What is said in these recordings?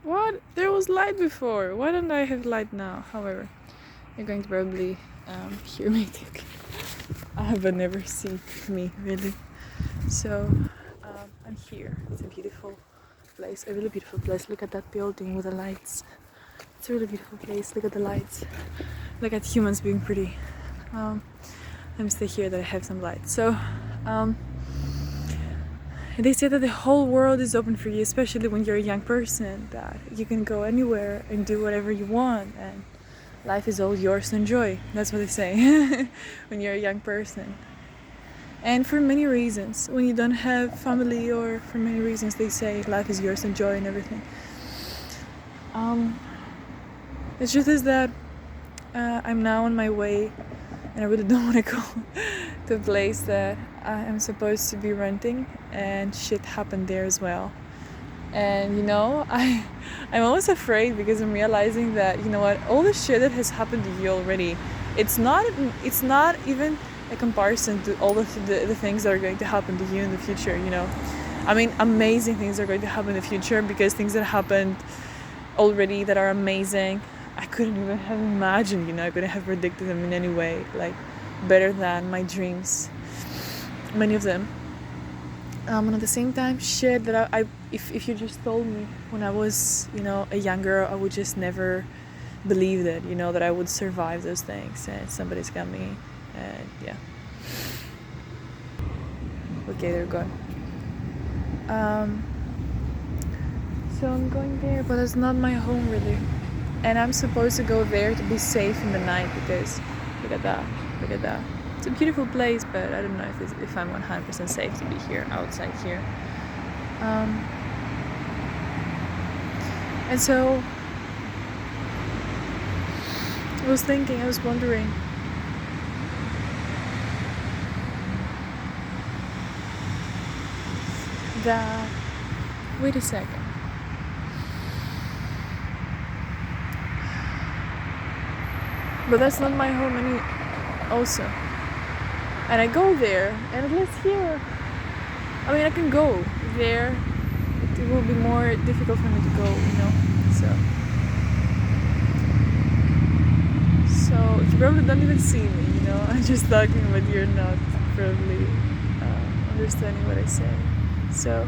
What? There was light before. Why don't I have light now? However, you're going to probably hear me talking. I have never seen me really. So I'm here. It's a beautiful place, a really beautiful place. Look at that building with the lights. It's a really beautiful place. Look at the lights. Look at humans being pretty. Um, let me stay here that I have some light. So they say that the whole world is open for you, especially when you're a young person, that you can go anywhere and do whatever you want, and life is all yours to enjoy. That's what they say when you're a young person. And for many reasons, when you don't have family, or for many reasons, they say life is yours to enjoy and everything. The truth is that I'm now on my way, and I really don't want to go to a place that I am supposed to be renting, and shit happened there as well. And you know, I'm always afraid because I'm realizing that, you know what, all the shit that has happened to you already, it's not even a comparison to all of the things that are going to happen to you in the future, you know. I mean, amazing things are going to happen in the future, because things that happened already that are amazing, I couldn't even have imagined, you know, I couldn't have predicted them in any way, like better than my dreams, many of them. And at the same time, shit that if you just told me when I was, you know, a young girl, I would just never believe it, you know, that I would survive those things, and somebody's got me, and yeah. Okay, they're gone. So I'm going there, but it's not my home really, and I'm supposed to go there to be safe in the night, because look at that, look at that. It's a beautiful place, but I don't know if I'm 100% safe to be here, outside here. And so I was wondering, that, wait a second, but that's not my home also. And I go there, and at least here, I mean, I can go there. It will be more difficult for me to go, you know. So you probably don't even see me, you know. I'm just talking, but you're not probably understanding what I say. So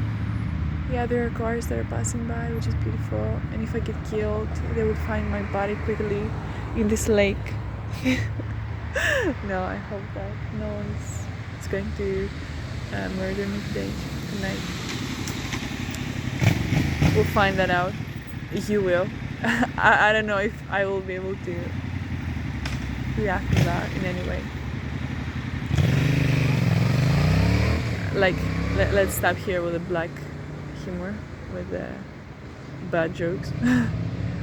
yeah, there are cars that are passing by, which is beautiful. And if I get killed, they will find my body quickly in this lake. No, I hope that no one's going to murder me tonight. We'll find that out. You will. I don't know if I will be able to react to that in any way. Like, let's stop here with the black humor, with the bad jokes.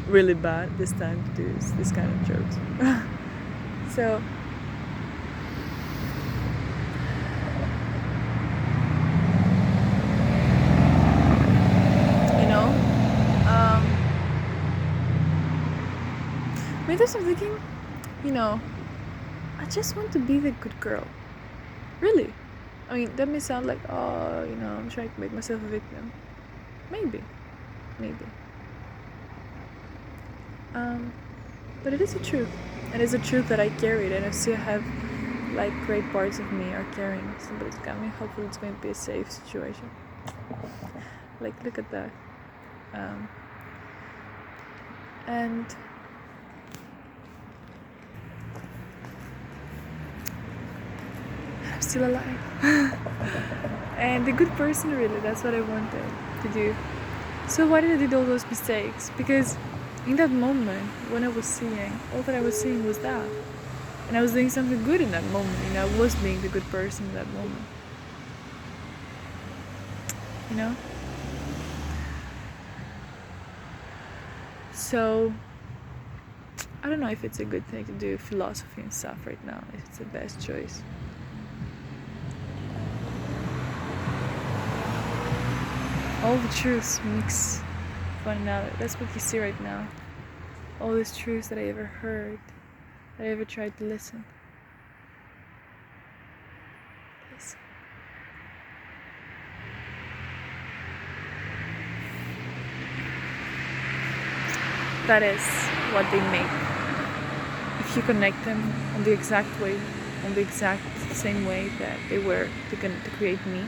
Really bad this time to do this kind of jokes. So maybe I'm thinking, you know, I just want to be the good girl. Really. I mean, that may sound like, oh, you know, I'm trying to make myself a victim. Maybe. But it is a truth. And it's a truth that I carried, and I still have, like, great parts of me are carrying. Somebody's got me. Hopefully it's going to be a safe situation. Like, look at that. And I'm still alive. And a good person, really, that's what I wanted to do. So why did I do all those mistakes? Because in that moment, when I was seeing, all that I was seeing was that. And I was doing something good in that moment, you know, I was being the good person in that moment. You know? So, I don't know if it's a good thing to do philosophy and stuff right now, if it's the best choice. All the truths mix one another. That's what you see right now. All these truths that I ever heard, that I ever tried to listen. that is what they make. If you connect them on the exact way, on the exact same way that they were to create me,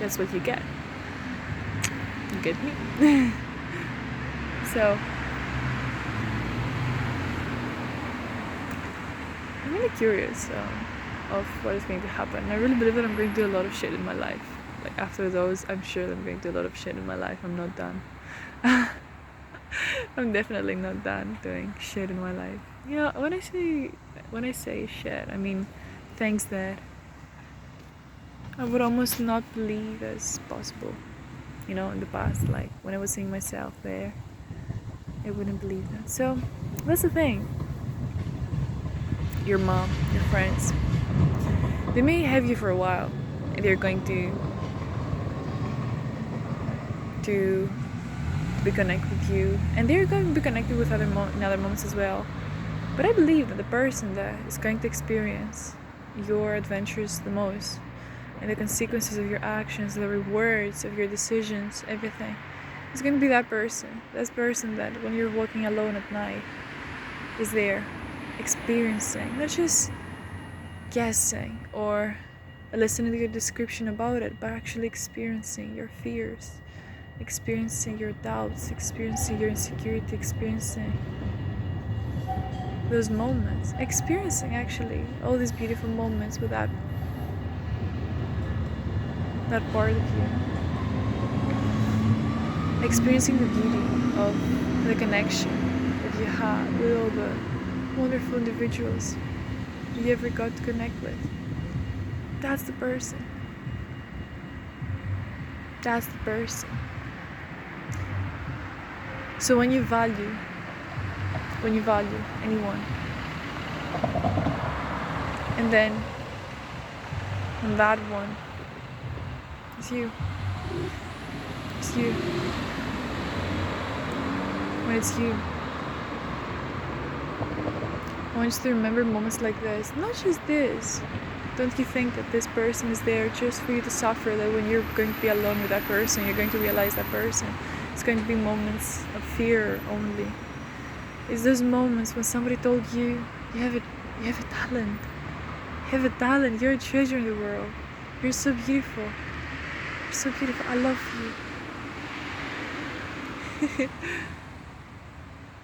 that's what you get. You get me? So I'm really curious of what is going to happen. I really believe that I'm going to do a lot of shit in my life. Like after those, I'm sure that I'm going to do a lot of shit in my life. I'm not done. I'm definitely not done doing shit in my life. Yeah, when I say shit, I mean things that I would almost not believe as possible. You know, in the past, like when I was seeing myself there, I wouldn't believe that. So that's the thing. Your mom, your friends, they may have you for a while, and they're going to be connected with you, and they're going to be connected with in other moments as well. But I believe that the person that is going to experience your adventures the most, and the consequences of your actions, the rewards of your decisions, everything, is going to be that person. That person that when you're walking alone at night is there experiencing, not just guessing or listening to your description about it, but actually experiencing your fears, experiencing your doubts, experiencing your insecurity, experiencing those moments, experiencing actually all these beautiful moments with that part of you, experiencing the beauty of the connection that you had with all the wonderful individuals you ever got to connect with. That's the person. That's the person. So when you value anyone, and then when that one is you, when it's you, I want you to remember moments like this, not just this. Don't you think that this person is there just for you to suffer, that when you're going to be alone with that person, you're going to realize that person. It's going to be moments of fear only. It's those moments when somebody told you, you have a talent. You have a talent, you're a treasure in the world. You're so beautiful. You're so beautiful. I love you.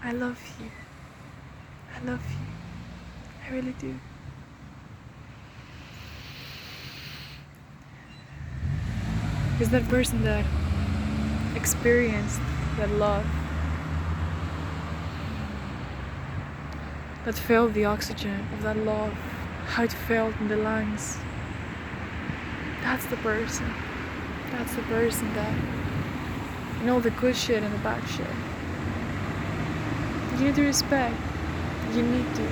I love you. I love you. I really do. It's that person that experienced that love, that felt the oxygen of that love, how it felt in the lungs. That's the person. That's the person that, in all the good shit and the bad shit, you need to respect. You need to.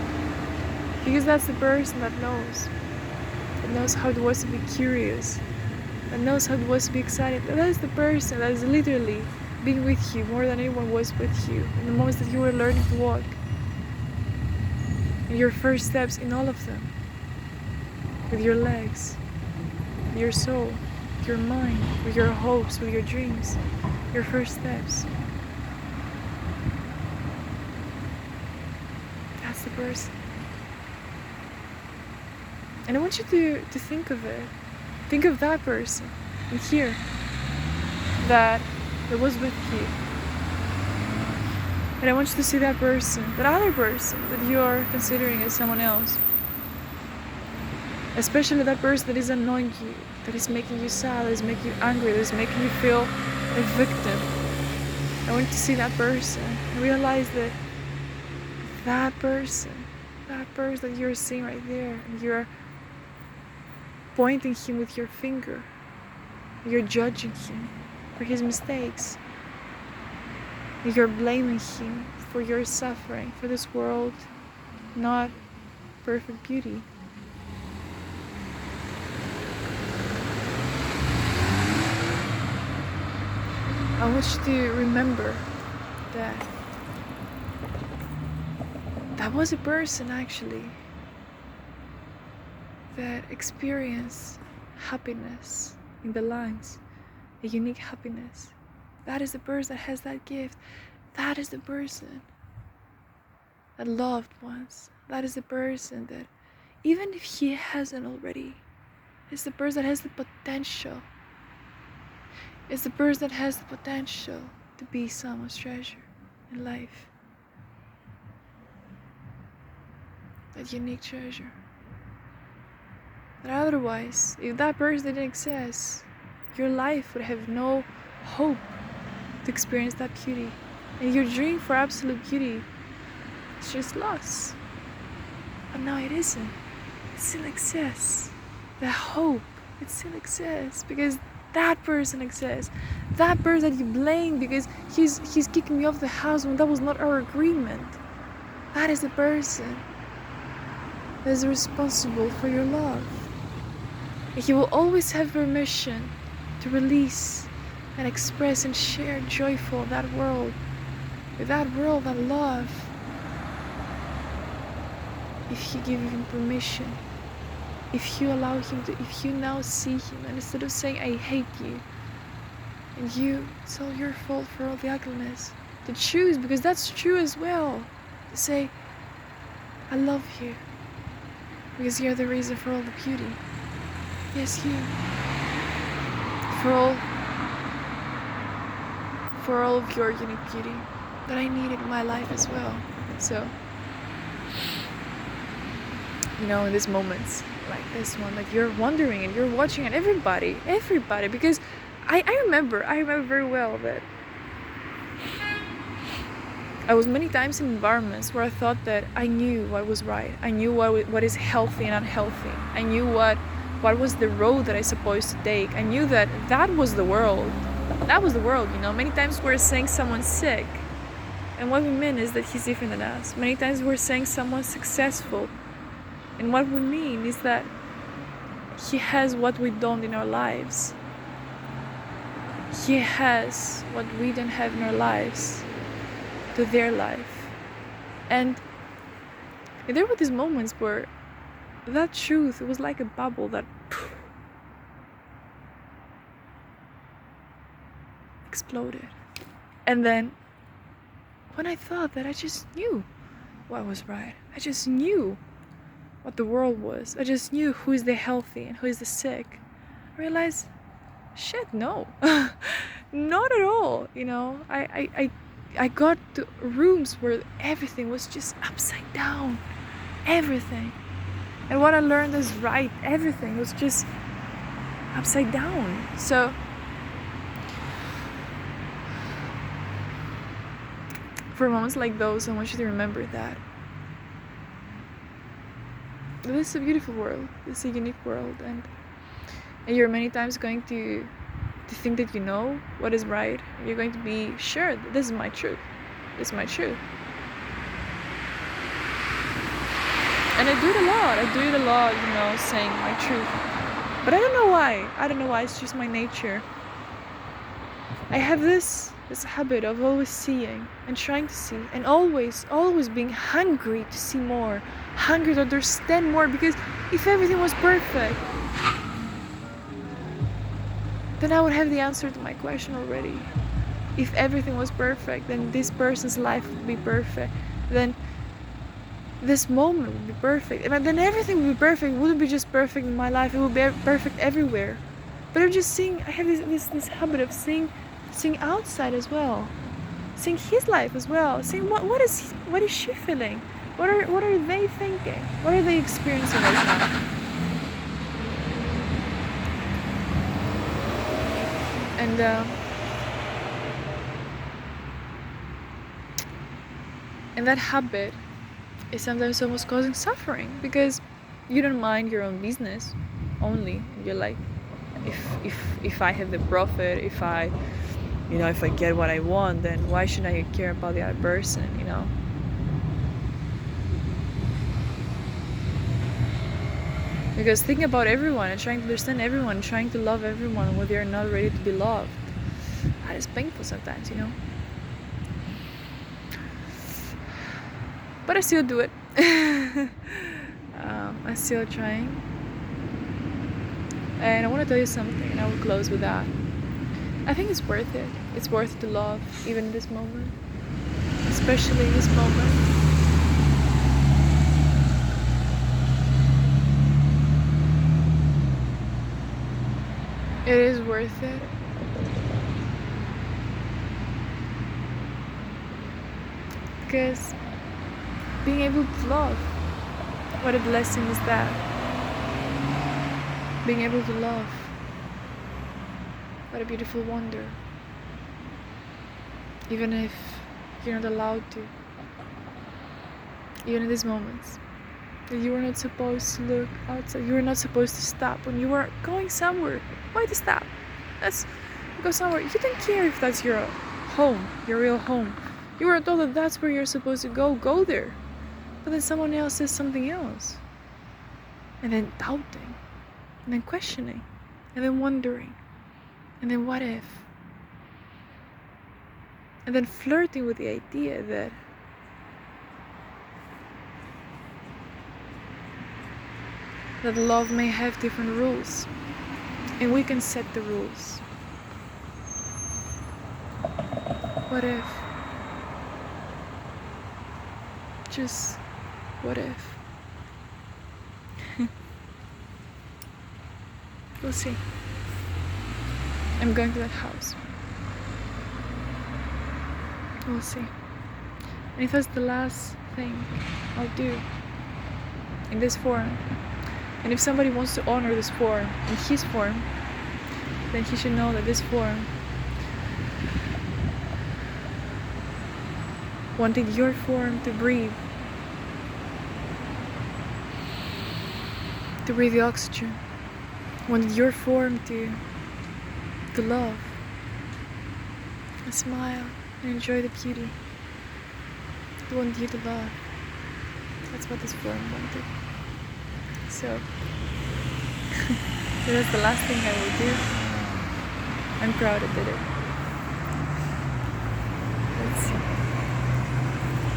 Because that's the person that knows how it was to be curious, that knows how it was to be excited. That is the person that is literally being with you more than anyone was with you in the moments that you were learning to walk, in your first steps in all of them, with your legs, with your soul, with your mind, with your hopes, with your dreams, your first steps. That's the person. And I want you to think of it. Think of that person in here that was with you. And I want you to see that person, that other person that you are considering as someone else. Especially that person that is annoying you, that is making you sad, that is making you angry, that is making you feel a victim. I want you to see that person and realize that that person that you're seeing right there, and you're pointing him with your finger. You're judging him for his mistakes. You're blaming him for your suffering, for this world not perfect beauty. I want you to remember that that was a person actually that experienced happiness in the lungs, a unique happiness. That is the person that has that gift. that is the person that loved once. That is the person that, even if he hasn't already, is the person that has the potential. It's the person that has the potential to be someone's treasure in life. That unique treasure. But otherwise, if that person didn't exist, your life would have no hope to experience that beauty. And your dream for absolute beauty is just lost. But now it isn't. It still exists. The hope, it still exists because that person exists. That person that you blame because he's kicking me off the house when that was not our agreement. That is the person that is responsible for your love. And he will always have permission to release and express and share joyful that world, with that world, that love. If you give him permission, if you allow him to, if you now see him, and instead of saying I hate you, and you, it's all your fault for all the ugliness, to choose, because that's true as well, to say I love you because you're the reason for all the beauty. Yes, you. For all of your unique beauty that I needed in my life as well. So, in these moments like this one, that you're wondering and you're watching, and everybody, because I remember very well that I was many times in environments where I thought that I knew what was right. I knew what is healthy and unhealthy. I knew what was the road that I supposed to take. I knew that was the world. That was the world, Many times we're saying someone's sick, and what we mean is that he's different than us. Many times we're saying someone's successful, and what we mean is that he has what we don't in our lives. He has what we don't have in our lives to their life. And there were these moments where that truth, it was like a bubble that exploded. And then when I thought that I just knew what was right, I just knew what the world was, I just knew who is the healthy and who is the sick, I realized, shit, no. Not at all. I got to rooms where everything was just upside down. Everything. And what I learned is right. Everything was just upside down. So for moments like those, I want you to remember that this is a beautiful world. This is a unique world, and you're many times going to think that you know what is right. You're going to be sure that this is my truth. This is my truth. And I do it a lot, saying my truth. But I don't know why. It's just my nature. I have this habit of always seeing and trying to see, and always being hungry to see more, hungry to understand more, because if everything was perfect, then I would have the answer to my question already. If everything was perfect, then this person's life would be perfect. Then this moment would be perfect. And then everything would be perfect. It wouldn't be just perfect in my life. It would be perfect everywhere. But I'm just seeing, I have this habit of seeing outside as well. Seeing his life as well. Seeing what is she feeling? What are they thinking? What are they experiencing right now? And that habit is sometimes almost causing suffering, because you don't mind your own business only. You're like, if I have the profit, if I get what I want, then why should I care about the other person, Because thinking about everyone and trying to understand everyone, trying to love everyone when they're not ready to be loved, that is painful sometimes, But I still do it. I'm still trying. And I want to tell you something, and I will close with that. I think it's worth it. It's worth it to love, even in this moment. especially in this moment. It is worth it. Because being able to love, what a blessing is that. Being able to love, what a beautiful wonder. Even if you're not allowed to. Even in these moments. That you were not supposed to look outside. You were not supposed to stop when you were going somewhere. Why to stop? Let's go somewhere. You don't care if that's your home, your real home. You were told that that's where you're supposed to go there. But then someone else says something else. And then doubting. And then questioning. And then wondering. And then what if? And then flirting with the idea that love may have different rules, and we can set the rules. What if? Just what if? We'll see. I'm going to that house. We'll see. And if that's the last thing I'll do in this forum, and if somebody wants to honor this forum in his form, then he should know that this forum wanted your form to breathe the oxygen, wanted your form to love, and smile, and enjoy the beauty. They want you to love. That's what this forum wanted. So, that's the last thing I will do. I'm proud I did it. Let's see.